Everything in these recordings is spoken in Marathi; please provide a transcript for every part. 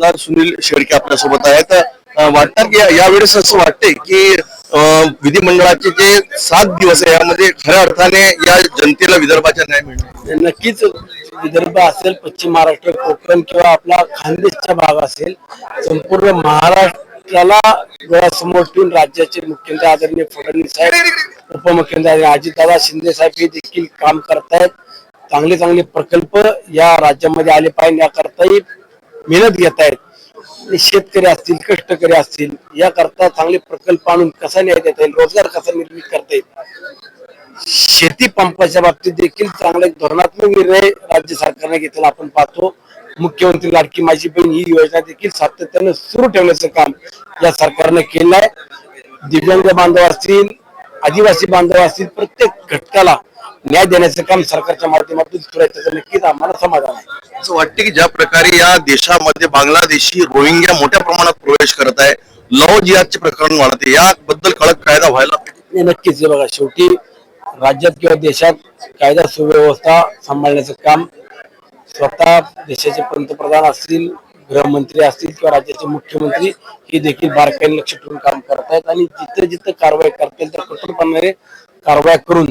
आमदार सुनील शेळके आपल्यासोबत आहेत. वाटतं की यावेळेस असं वाटतंय की विधिमंडळाचे जे 7 दिवस आहे यामध्ये खऱ्या अर्थाने या जनतेला विदर्भाच्या न्याय मिळणार. नक्कीच विदर्भ असेल, पश्चिम महाराष्ट्र, कोकण किंवा आपला खानदेशचा भाग असेल, संपूर्ण महाराष्ट्राला डोळ्यासमोर ठेवून राज्याचे मुख्यमंत्री आदरणीय फडणवीस साहेब, उपमुख्यमंत्री अजितदादा शिंदे साहेब हे देखील काम करतायत. चांगले चांगले प्रकल्प या राज्यामध्ये आले पाहिजे याकरताही मेहनत घेत आहेत. शेतकरी असतील, कष्टकरी असतील, याकरता चांगले प्रकल्प आणून कसा न्याय देता येईल, रोजगार कसा निर्मित करता येईल, शेती पंपाच्या बाबतीत देखील चांगला धोरणात्मक निर्णय राज्य सरकारने घेतलेला आपण पाहतो. मुख्यमंत्री लाडकी माझी बहीण ही योजना देखील सातत्याने सुरू ठेवण्याचं काम या सरकारने केलं आहे. दिव्यांग बांधव असतील, आदिवासी बांधव असतील, प्रत्येक घटकाला न्याय देण्याचं काम सरकारच्या माध्यमातून सुरू आहे. त्याचं नक्कीच आम्हाला समाधान आहे. असं वाटतं की ज्या प्रकारे या देशामध्ये बांगलादेशी रोहिंग्या मोठ्या प्रमाणात प्रवेश करत आहे, लव जिहादचे प्रकरण वाढते, याबद्दल कडक कायदा व्हायला पाहिजे. नक्कीच हे बघा, शेवटी राज्यात किंवा देशात कायदा सुव्यवस्था सांभाळण्याचं काम स्वतः देशाचे पंतप्रधान असतील, गृहमंत्री असतील किंवा राज्याचे मुख्यमंत्री हे देखील बारकाईने लक्ष ठेवून काम करतायत. आणि जिथं जिथं कारवाई करतील तर कठोरपणाने कारवाई करून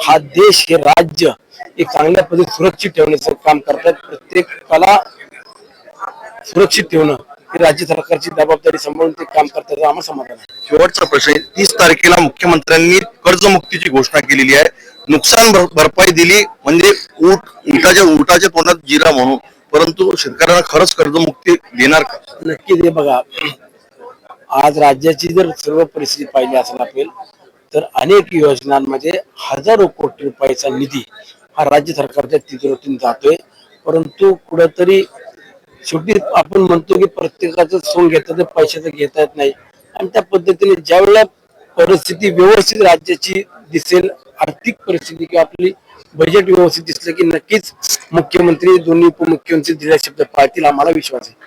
हा देश, हे राज्य एक चांगल्या पद्धतीने सुरक्षित ठेवण्याचं काम करतायत. प्रत्येकाला सुरक्षित ठेवणं ही राज्य सरकारची जबाबदारी सांभाळून ते काम करतात, आम्हाला समाधान आहे. शेवटचा प्रश्न, 30 तारखेला मुख्यमंत्र्यांनी कर्जमुक्तीची घोषणा केलेली आहे. नुकसान भरपाई दिली म्हणजे उठाच्या तोंडात जिरा म्हणून, परंतु शेतकऱ्यांना खरंच कर्जमुक्ती देणार का? नक्कीच हे बघा, आज राज्याची जर सर्व परिस्थिती पाहिली असेल आपण तर अनेक योजनांमध्ये हजारो कोटी रुपयाचा निधी हा राज्य सरकारच्या तिजोरीतून जातोय. परंतु कुठेतरी शेवटी आपण म्हणतो की प्रत्येकाचं सोंग घेतं तर पैशाचं घेता येत नाही. आणि त्या पद्धतीने ज्या वेळेला परिस्थिती व्यवस्थित राज्याची दिसेल, आर्थिक परिस्थिती किंवा आपली बजेट व्यवस्थित दिसलं की नक्कीच मुख्यमंत्री, दोन्ही उपमुख्यमंत्री दिलेला शब्द पाळतील, आम्हाला विश्वास आहे.